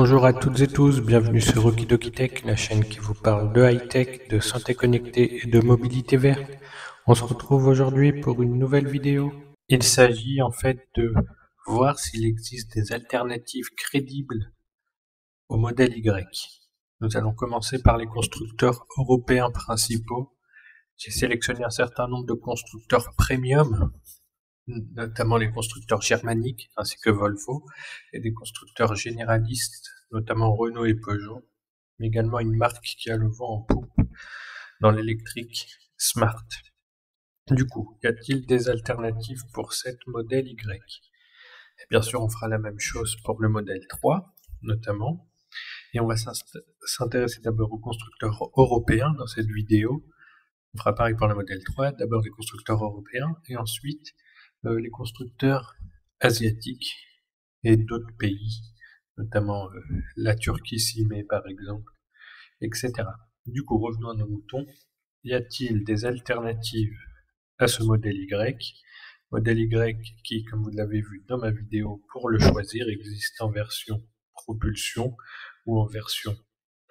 Bonjour à toutes et tous, bienvenue sur Okidoki Tech, la chaîne qui vous parle de high-tech, de santé connectée et de mobilité verte. On se retrouve aujourd'hui pour une nouvelle vidéo. Il s'agit en fait de voir s'il existe des alternatives crédibles au modèle Y. Nous allons commencer par les constructeurs européens principaux. J'ai sélectionné un certain nombre de constructeurs premium, notamment les constructeurs germaniques ainsi que Volvo, et des constructeurs généralistes, notamment Renault et Peugeot, mais également une marque qui a le vent en poupe dans l'électrique, Smart. Du coup, y a-t-il des alternatives pour cette modèle Y? Et bien sûr, on fera la même chose pour le modèle 3, notamment, et on va s'intéresser d'abord aux constructeurs européens dans cette vidéo. On fera pareil pour le modèle 3, d'abord les constructeurs européens, et ensuite les constructeurs asiatiques et d'autres pays, notamment la Turquie s'y met par exemple, etc. Du coup, revenons à nos moutons. Y a-t-il des alternatives à ce modèle Y? Modèle Y qui, comme vous l'avez vu dans ma vidéo, pour le choisir, existe en version propulsion ou en version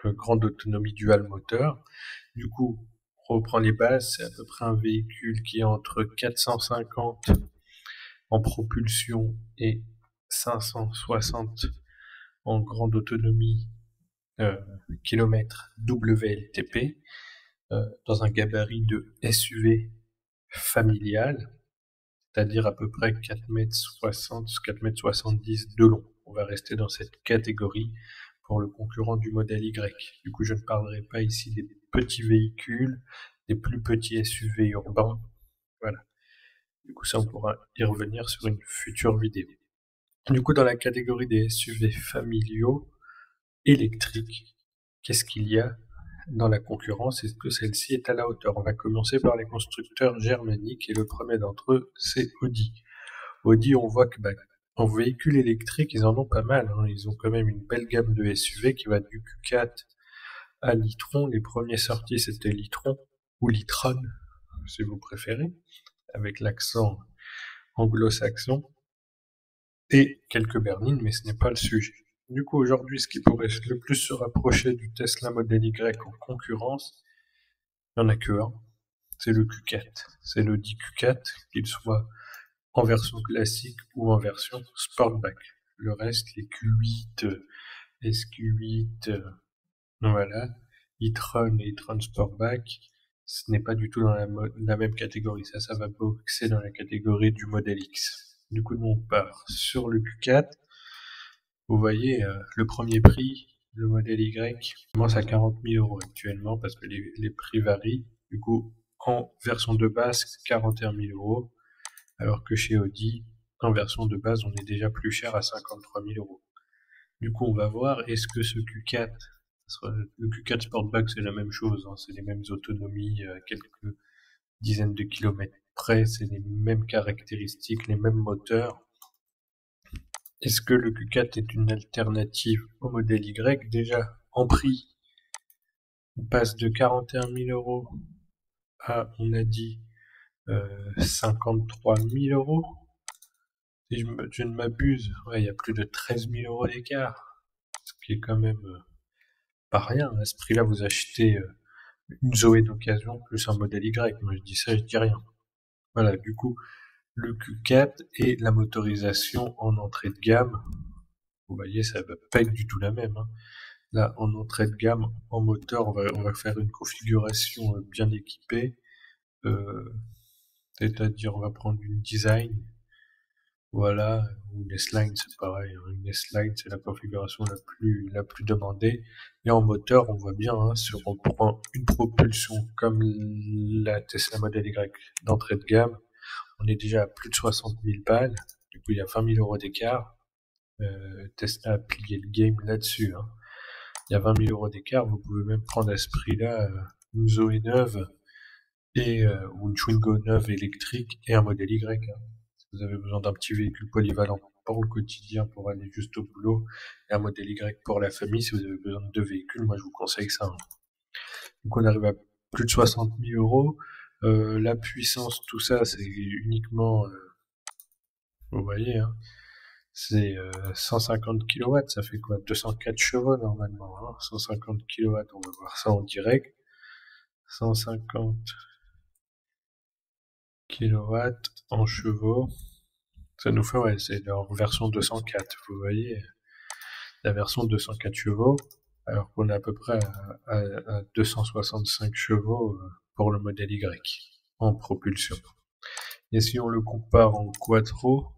grande autonomie dual moteur. Du coup, on reprend les bases, c'est à peu près un véhicule qui est entre 450 en propulsion et 560 en grande autonomie kilomètres WLTP, dans un gabarit de SUV familial, c'est-à-dire à peu près 4,60 m, 4,70 m de long. On va rester dans cette catégorie pour le concurrent du modèle Y. Du coup, je ne parlerai pas ici des petits véhicules, des plus petits SUV urbains. Voilà. Du coup, ça, on pourra y revenir sur une future vidéo. Du coup, dans la catégorie des SUV familiaux électriques, qu'est-ce qu'il y a dans la concurrence? Est-ce que celle-ci est à la hauteur? On va commencer par les constructeurs germaniques et le premier d'entre eux, c'est Audi. Audi, on voit que en véhicule électrique, ils en ont pas mal. Ils ont quand même une belle gamme de SUV qui va du Q4 à l'e-tron. Les premiers sortis, c'était l'e-tron ou l'e-tron, si vous préférez, avec l'accent anglo-saxon, et quelques berlines, mais ce n'est pas le sujet. Du coup, aujourd'hui, ce qui pourrait le plus se rapprocher du Tesla Model Y en concurrence, il n'y en a que un, c'est le Q4. C'est l'Audi Q4, qu'il soit en version classique ou en version Sportback. Le reste, les Q8, SQ8, voilà, e-tron et e-tron Sportback, ce n'est pas du tout dans la même catégorie. Ça va boxer dans la catégorie du modèle X. Du coup, nous, on part sur le Q4. Vous voyez, le premier prix, le modèle Y, commence à 40 000 € actuellement parce que les prix varient. Du coup, en version de base, 41 000 €, alors que chez Audi, en version de base, on est déjà plus cher à 53 000 €. Du coup, on va voir, est-ce que ce Q4, le Q4 Sportback, c'est la même chose, c'est les mêmes autonomies, quelques dizaines de kilomètres près, c'est les mêmes caractéristiques, les mêmes moteurs. Est-ce que le Q4 est une alternative au modèle Y? Déjà, en prix, on passe de 41 000 € à, on a dit, 53 000 €. Si je ne m'abuse, il y a plus de 13 000 € d'écart, ce qui est quand même pas rien. À ce prix-là, vous achetez une Zoé d'occasion plus un modèle Y. Moi, je dis ça, je dis rien. Voilà, du coup, le Q4 et la motorisation en entrée de gamme, vous voyez, ça va pas être du tout la même. Là, en entrée de gamme, en moteur, on va faire une configuration bien équipée. C'est-à-dire, on va prendre une design, voilà, ou une S-Line, c'est pareil. Une S-Line, c'est la configuration la plus demandée. Et en moteur, on voit bien, si on prend une propulsion comme la Tesla Model Y d'entrée de gamme, on est déjà à plus de 60 000 balles. Du coup, il y a 20 000 € d'écart. Tesla a plié le game là-dessus. Il y a 20 000 € d'écart. Vous pouvez même prendre à ce prix-là une Zoé neuve ou une Twingo neuve électrique et un modèle Y. Si vous avez besoin d'un petit véhicule polyvalent pour le quotidien, pour aller juste au boulot, et un modèle Y pour la famille, si vous avez besoin de deux véhicules, moi je vous conseille ça. Donc on arrive à plus de 60 000 €. La puissance, tout ça, c'est uniquement, vous voyez, c'est 150 kW, ça fait quoi? 204 chevaux normalement, hein. 150 kW, on va voir ça en direct. 150 kW en chevaux, ça nous fait, ouais, c'est leur version 204, vous voyez, la version 204 chevaux, alors qu'on est à peu près à 265 chevaux pour le modèle Y en propulsion. Et si on le compare en quattro,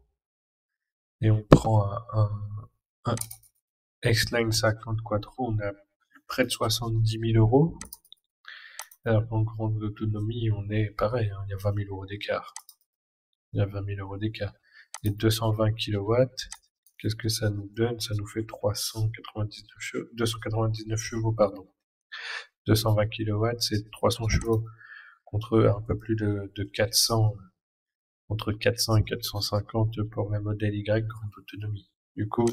et on prend un X-Line 50 quattro, on a près de 70 000 euros. Alors qu'en grande autonomie, on est pareil, hein, il y a 20 000 euros d'écart. Il y a 20 000 euros d'écart. Et 220 kW, qu'est-ce que ça nous donne? Ça nous fait 299 chevaux, pardon. 220 kW, c'est 300 chevaux contre un peu plus de 400, entre 400 et 450 pour la modèle Y grande autonomie. Du coup,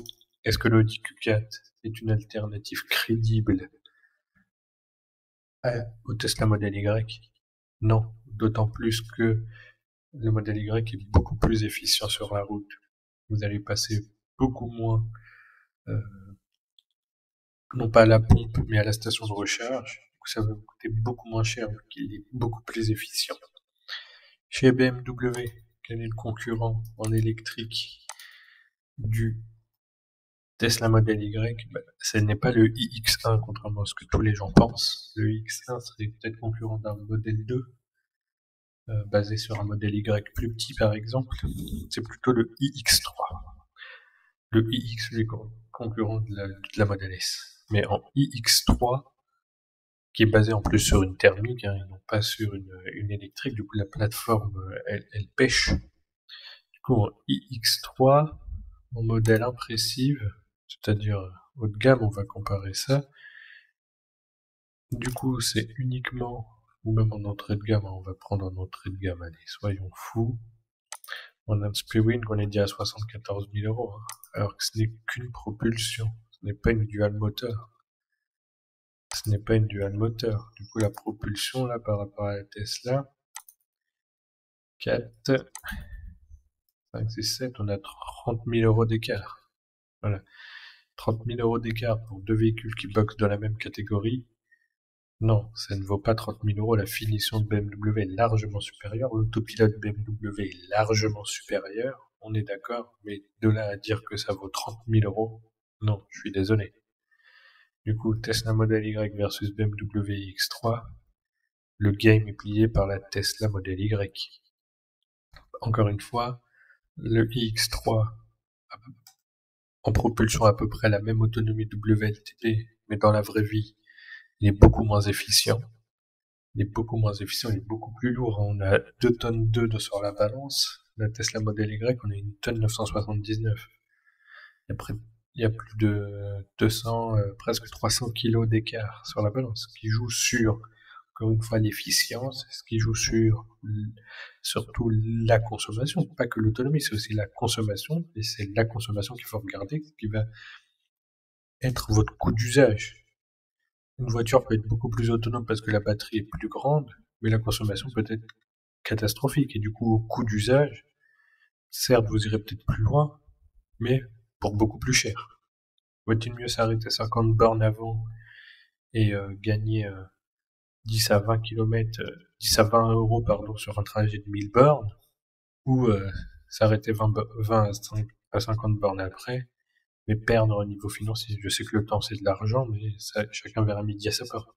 est-ce que l'Audi Q4 est une alternative crédible au Tesla Model Y? Non, d'autant plus que le modèle Y est beaucoup plus efficient sur la route. Vous allez passer beaucoup moins, non pas à la pompe, mais à la station de recharge. Ça va vous coûter beaucoup moins cher, donc il est beaucoup plus efficient. Chez BMW, quel est le concurrent en électrique du Tesla Model Y? Ce n'est pas le iX1, contrairement à ce que tous les gens pensent. Le iX1 serait peut-être concurrent d'un modèle 2, basé sur un modèle Y plus petit par exemple. C'est plutôt le iX3. Le iX est concurrent de la Model S. Mais en iX3, qui est basé en plus sur une thermique, hein, et non pas sur une électrique, du coup la plateforme, elle pêche. Du coup en iX3, en modèle impressive, c'est-à-dire haut de gamme, on va comparer ça. Du coup, c'est uniquement, ou même en entrée de gamme, on va prendre en entrée de gamme, allez, soyons fous. On a un Speedwing qu'on est déjà à 74 000 euros, hein, alors que ce n'est qu'une propulsion, ce n'est pas une dual moteur. Ce n'est pas une dual moteur. Du coup, la propulsion, là, par rapport à la Tesla, 4, 5, 6, 7, on a 30 000 euros d'écart. Voilà. 30 000 euros d'écart pour deux véhicules qui boxent dans la même catégorie. Non, ça ne vaut pas 30 000 euros. La finition de BMW est largement supérieure. L'autopilote BMW est largement supérieur. On est d'accord. Mais de là à dire que ça vaut 30 000 euros, non, je suis désolé. Du coup, Tesla Model Y versus BMW X3, le game est plié par la Tesla Model Y. Encore une fois, le iX3 en propulsion à peu près la même autonomie WLTP, mais dans la vraie vie, il est beaucoup moins efficient. Il est beaucoup moins efficient, il est beaucoup plus lourd. On a 2 tonnes 2 sur la balance. La Tesla Model Y, on a 1 tonne 979. Il y a plus de 200, presque 300 kilos d'écart sur la balance, qui joue sur, encore une fois, l'efficience, ce qui joue sur surtout la consommation, pas que l'autonomie, c'est aussi la consommation, et c'est la consommation qu'il faut regarder, qui va être votre coût d'usage. Une voiture peut être beaucoup plus autonome parce que la batterie est plus grande, mais la consommation peut être catastrophique, et du coup, au coût d'usage, certes, vous irez peut-être plus loin, mais pour beaucoup plus cher. Vaut-il mieux s'arrêter 50 bornes avant et gagner 10 à 20 km, 10 à 20 euros pardon, sur un trajet de 1000 bornes, ou s'arrêter 20 à 50 bornes après, mais perdre au niveau financier. Je sais que le temps c'est de l'argent, mais ça, chacun verra midi à sa porte.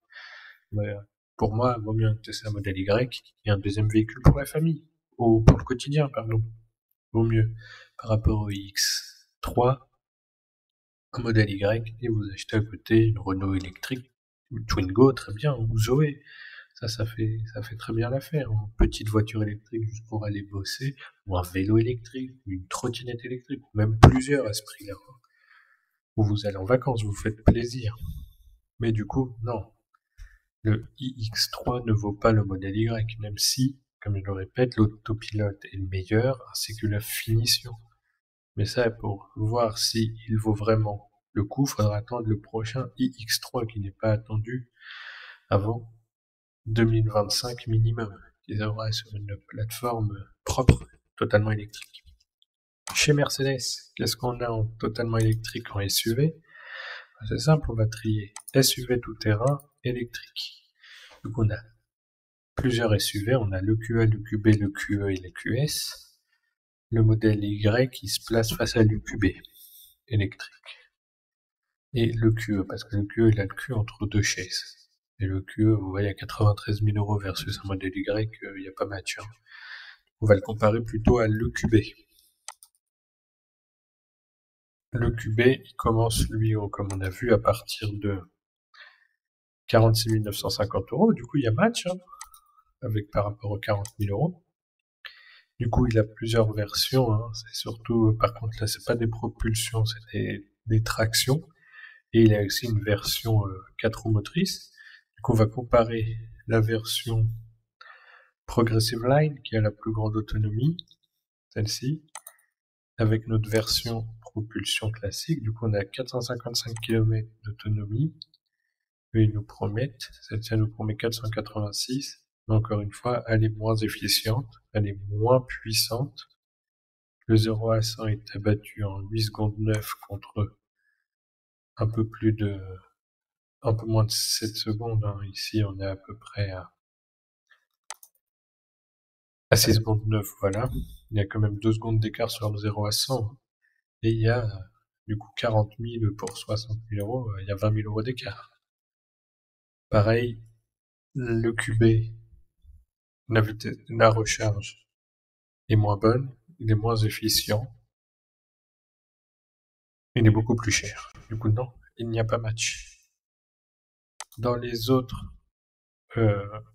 Mais, pour moi, il vaut mieux un Tesla Model Y et un deuxième véhicule pour la famille, ou pour le quotidien, pardon. Vaut mieux par rapport au X3, un modèle Y, et vous achetez à côté une Renault électrique, une Twingo, très bien, ou Zoé. Ça fait très bien l'affaire. Une petite voiture électrique juste pour aller bosser, ou un vélo électrique, ou une trottinette électrique, ou même plusieurs à ce prix-là. Ou vous allez en vacances, vous faites plaisir. Mais du coup, non. Le iX3 ne vaut pas le modèle Y, même si, comme je le répète, l'autopilote est le meilleur, ainsi que la finition. Mais ça, pour voir si il vaut vraiment le coup, il faudra attendre le prochain iX3 qui n'est pas attendu avant 2025 minimum, qui sera sur une plateforme propre, totalement électrique. chez Mercedes, qu'est-ce qu'on a en totalement électrique en SUV? C'est simple, on va trier SUV tout-terrain électrique. Donc on a plusieurs SUV, on a le QA, le QB, le QE et le QS. Le modèle Y qui se place face à l'UQB électrique. Et le QE, parce que le QE il a le cul entre deux chaises. Et le QE, vous voyez, à 93 000 € versus un modèle Y, il n'y a pas match. Hein. On va le comparer plutôt à l'EQB. L'EQB, il commence, lui, comme on a vu, à partir de 46 950 €. Du coup, il y a match, hein, avec par rapport aux 40 000 €. Du coup, il a plusieurs versions. Hein. C'est surtout, par contre, là, c'est pas des propulsions, c'est des tractions. Et il a aussi une version 4 roues motrices. Du coup, on va comparer la version Progressive Line, qui a la plus grande autonomie, celle-ci, avec notre version propulsion classique. Du coup, on a 455 km d'autonomie. Eux, ils nous promettent, celle-ci nous promet 486. Mais encore une fois, elle est moins efficiente, elle est moins puissante. Le 0 à 100 est abattu en 8 secondes 9 contre un peu moins de 7 secondes. Hein. Ici, on est à peu près à 6 secondes 9, voilà. Il y a quand même 2 secondes d'écart sur le 0 à 100. Et il y a, du coup, 40 000 pour 60 000 €. Il y a 20 000 € d'écart. Pareil, le QB, la recharge est moins bonne, il est moins efficient, il est beaucoup plus cher. Du coup, non, il n'y a pas match. Dans les autres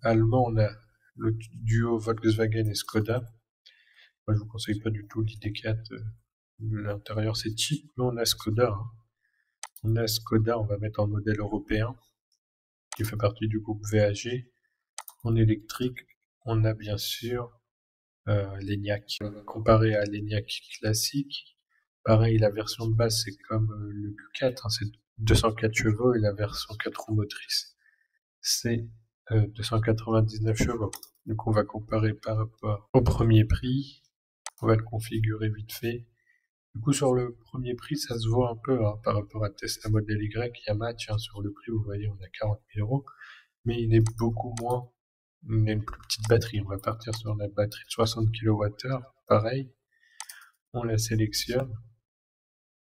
allemands, on a le duo Volkswagen et Skoda. Moi, je vous conseille pas du tout l'ID4. L'intérieur, c'est cheap, mais on a Skoda. Hein. On a Skoda, on va mettre en modèle européen, qui fait partie du groupe VAG. En électrique, on a bien sûr l'Enyaq. Comparé à l'Enyaq classique, pareil, la version de base, c'est comme le Q4, hein, c'est 204 chevaux, et la version 4 roues motrices, c'est 299 chevaux. Donc on va comparer par rapport au premier prix, on va le configurer vite fait. Du coup, sur le premier prix, ça se voit un peu hein, par rapport à Tesla Model Y, il y a match hein, sur le prix, vous voyez, on a 40 000 €, mais il est beaucoup moins, il a une plus petite batterie. On va partir sur la batterie de 60 kWh, pareil, on la sélectionne.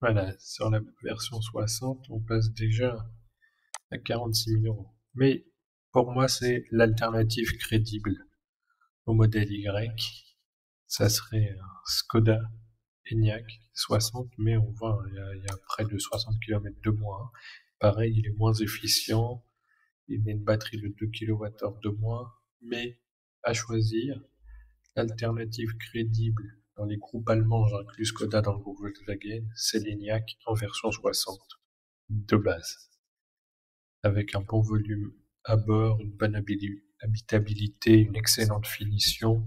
Voilà, sur la version 60, on passe déjà à 46 000 €. Mais pour moi, c'est l'alternative crédible au modèle Y. Ça serait un Skoda Enyaq 60, mais on voit, il y a près de 60 km de moins. Pareil, il est moins efficient, il a une batterie de 2 kWh de moins, mais à choisir, l'alternative crédible dans les groupes allemands, j'inclus Skoda dans le groupe Volkswagen, c'est l'Enyaq en version 60 de base, avec un bon volume à bord, une bonne habitabilité, une excellente finition,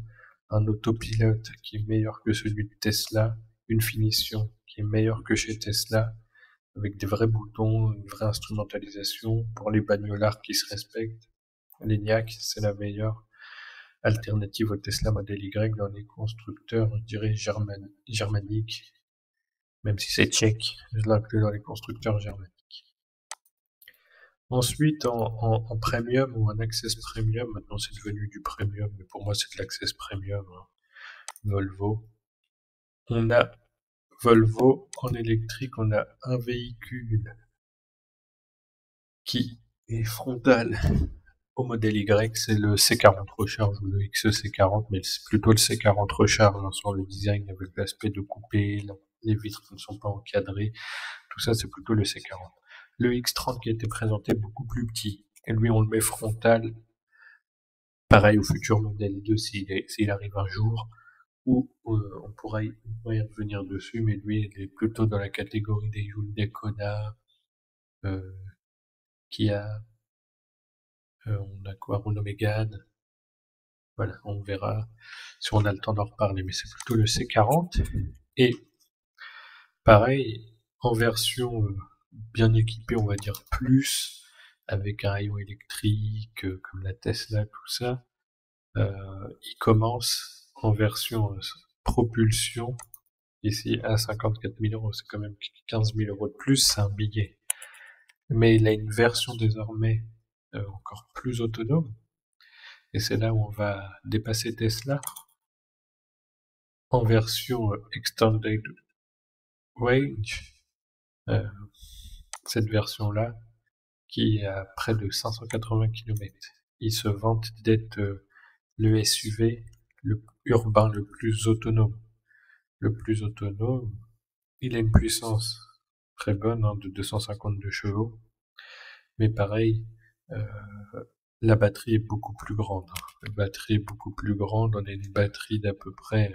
un autopilote qui est meilleur que celui de Tesla, une finition qui est meilleure que chez Tesla, avec des vrais boutons, une vraie instrumentalisation pour les bagnolards qui se respectent. L'Enyaq, c'est la meilleure alternative au Tesla Model Y dans les constructeurs, je dirais, germaniques, même si c'est tchèque, je l'inclus dans les constructeurs germaniques. Ensuite, en premium ou en access premium, maintenant c'est devenu du premium, mais pour moi c'est de l'access premium, hein. Volvo. On a Volvo en électrique, on a un véhicule qui est frontal au modèle Y, c'est le C40 Recharge ou le XC40, mais c'est plutôt le C40 Recharge hein, sur le design avec l'aspect de coupé, les vitres qui ne sont pas encadrées, tout ça c'est plutôt le C40. Le X30 qui a été présenté beaucoup plus petit, et lui on le met frontal, pareil au futur modèle 2 s'il arrive un jour, ou on pourrait y revenir dessus, mais lui il est plutôt dans la catégorie des Hyundai Kona, on a quoi, Renault Mégane, voilà, on verra si on a le temps d'en reparler, mais c'est plutôt le C40, et pareil, en version bien équipée, on va dire plus, avec un rayon électrique, comme la Tesla, tout ça, il commence en version propulsion Ici, à 54 000 euros, c'est quand même 15 000 euros de plus, c'est un billet. Mais il a une version désormais encore plus autonome. Et c'est là où on va dépasser Tesla en version Extended Range. Cette version-là, qui est à près de 580 km. Il se vante d'être le SUV le urbain le plus autonome. Le plus autonome, il a une puissance très bonne, hein, de 252 chevaux. Mais pareil, la batterie est beaucoup plus grande. La batterie est beaucoup plus grande. On a une batterie d'à peu près,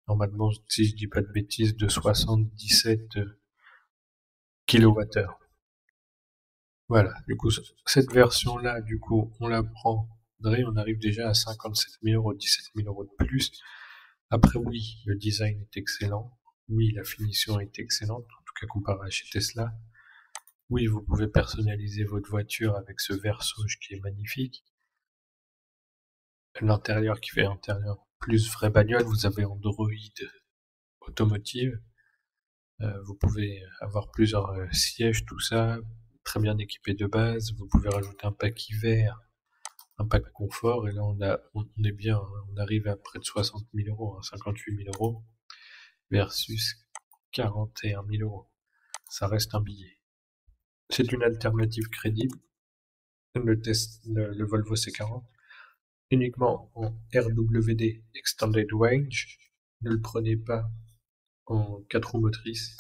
normalement, si je dis pas de bêtises, de 77 kWh. Voilà. Du coup, cette version-là, du coup, on la prend. On arrive déjà à 57 000 euros, 17 000 euros de plus. Après, oui, le design est excellent. Oui, la finition est excellente, en tout cas comparé à chez Tesla. Oui, vous pouvez personnaliser votre voiture avec ce vert sauge qui est magnifique. L'intérieur qui fait intérieur plus vraie bagnole. Vous avez Android automotive. Vous pouvez avoir plusieurs sièges, tout ça, très bien équipé de base. Vous pouvez rajouter un pack hiver, un pack confort, et là on est bien, hein. On arrive à près de 60 000 euros, hein, 58 000 euros versus 41 000 euros. Ça reste un billet. C'est une alternative crédible. Le Volvo C40, uniquement en RWD Extended Range. Ne le prenez pas en 4 roues motrices,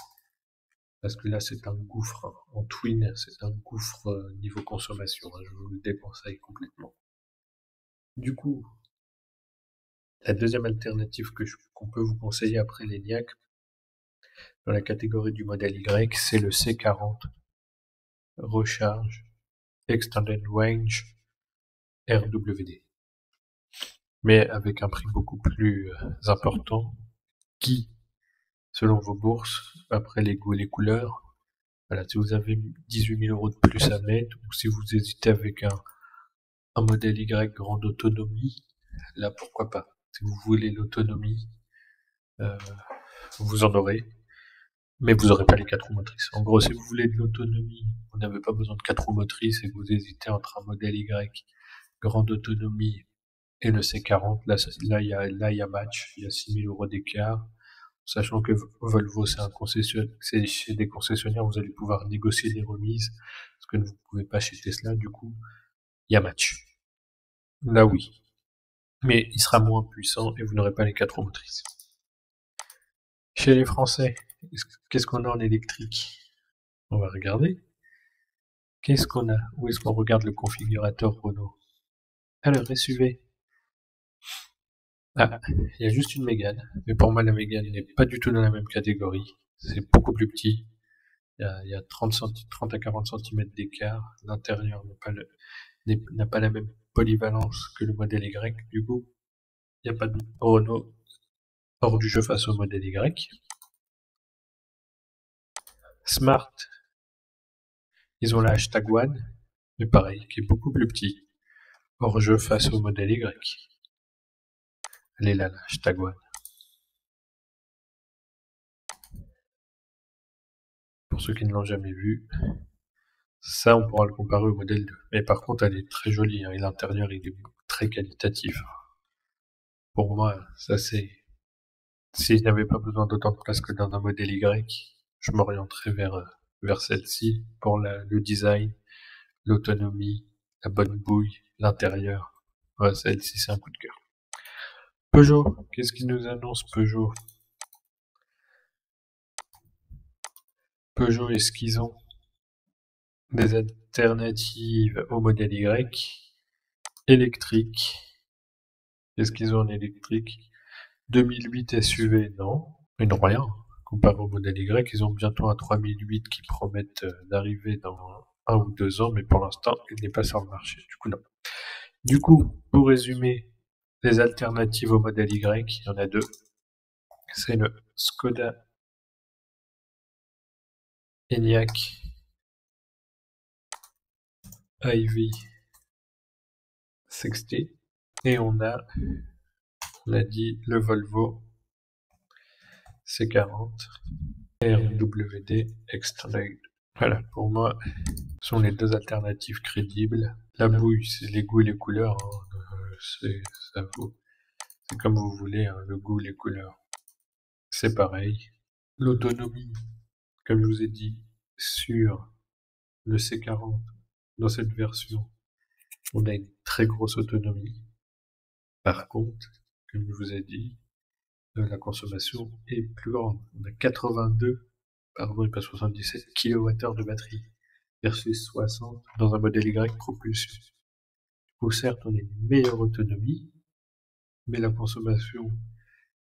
parce que là c'est un gouffre, hein. En twin, c'est un gouffre niveau consommation, hein. Je vous le déconseille complètement. Du coup, la deuxième alternative qu'on peut vous conseiller après l'Enyaq, dans la catégorie du modèle Y, c'est le C40 Recharge Extended Range RWD. Mais avec un prix beaucoup plus important, qui, selon vos bourses, après les goûts et les couleurs, voilà, si vous avez 18 000 euros de plus à mettre, ou si vous hésitez avec un modèle Y grande autonomie, là pourquoi pas. Si vous voulez l'autonomie, vous en aurez, mais vous n'aurez pas les 4 roues motrices. En gros, si vous voulez de l'autonomie, vous n'avez pas besoin de 4 roues motrices et que vous hésitez entre un modèle Y grande autonomie et le C40, là il y a match, il y a 6 000 euros d'écart. Sachant que Volvo, c'est un concessionnaire, c'est chez des concessionnaires, vous allez pouvoir négocier des remises, ce que vous ne pouvez pas chez Tesla, du coup, il y a match. Là, oui. Mais il sera moins puissant et vous n'aurez pas les 4 roues motrices. Chez les Français, qu'est-ce qu'on a en électrique? On va regarder. Qu'est-ce qu'on a? Où est-ce qu'on regarde le configurateur Renault? Alors, SUV. Ah, il y a juste une Mégane. Mais pour moi, la Mégane n'est pas du tout dans la même catégorie. C'est beaucoup plus petit. Il y a 30 à 40 cm d'écart. L'intérieur n'a pas la même polyvalence que le modèle Y. Du coup, il n'y a pas de Renault hors du jeu face au modèle Y. Smart, ils ont la hashtag One, mais pareil, qui est beaucoup plus petit, hors jeu face au modèle Y. Elle est là, la hashtag One. Pour ceux qui ne l'ont jamais vu, ça on pourra le comparer au modèle 2. Mais par contre, elle est très jolie, hein, et l'intérieur il est très qualitatif. Pour moi, ça c'est... Si je n'avais pas besoin d'autant de place que dans un modèle Y, je m'orienterais vers celle-ci pour le design, l'autonomie, la bonne bouille, l'intérieur. Ouais, celle-ci, c'est un coup de cœur. Peugeot, qu'est-ce qu'il nous annonce Peugeot? Peugeot, est-ce qu'ils ont des alternatives au modèle Y électrique? Qu'est-ce qu'ils ont en électrique? 2008 SUV, non. Ils n'ont rien. Comparé au modèle Y, ils ont bientôt un 3008 qui promettent d'arriver dans 1 ou 2 ans, mais pour l'instant, il n'est pas sur le marché. Du coup, non. Du coup, pour résumer, les alternatives au modèle Y, il y en a 2. C'est le Skoda Enyaq iV60 et on a dit le Volvo C40, RWD Extended. Voilà, pour moi, ce sont les deux alternatives crédibles. La bouille, c'est les goûts et les couleurs. C'est comme vous voulez, hein, le goût, les couleurs. C'est pareil. L'autonomie, comme je vous ai dit, sur le C40, dans cette version, on a une très grosse autonomie. Par contre, comme je vous ai dit, la consommation est plus grande. On a 82, pardon, et pas 77 kWh de batterie versus 60 dans un modèle Y propulsion. Du coup, certes, on a une meilleure autonomie, mais la consommation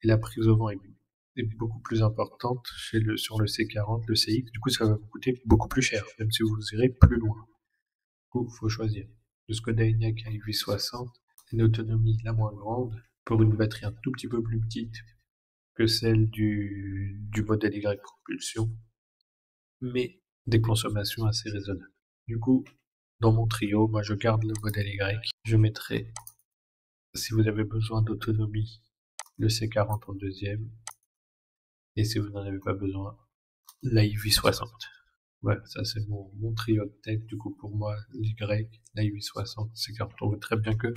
et la prise au vent est beaucoup plus importante sur le C40, le CX. Du coup, ça va vous coûter beaucoup plus cher, même si vous irez plus loin. Du coup, il faut choisir. Le Skoda Enyaq i860, une autonomie la moins grande pour une batterie un tout petit peu plus petite que celle du modèle Y propulsion, mais des consommations assez raisonnables. Du coup, dans mon trio, moi je garde le modèle Y. Je mettrai, si vous avez besoin d'autonomie, le C40 en deuxième, et si vous n'en avez pas besoin, la i860. Voilà, ça c'est mon trio de tête. Du coup, pour moi, l'Y, la i860, C40. On voit très bien que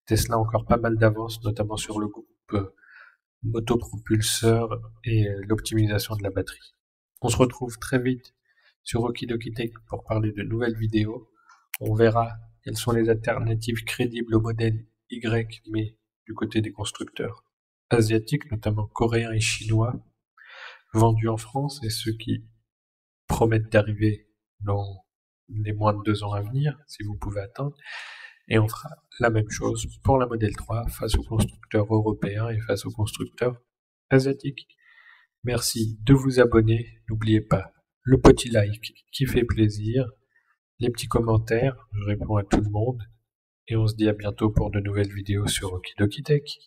Tesla a encore pas mal d'avance, notamment sur le groupe motopropulseur et l'optimisation de la batterie. On se retrouve très vite sur Okidoki Tech pour parler de nouvelles vidéos. On verra quelles sont les alternatives crédibles au modèle Y, mais du côté des constructeurs asiatiques, notamment coréens et chinois, vendus en France, et ceux qui promettent d'arriver dans les moins de 2 ans à venir, si vous pouvez attendre. Et on fera la même chose pour la Model 3 face aux constructeurs européens et face aux constructeurs asiatiques. Merci de vous abonner. N'oubliez pas le petit like qui fait plaisir, les petits commentaires, je réponds à tout le monde. Et on se dit à bientôt pour de nouvelles vidéos sur Okidoki Tech.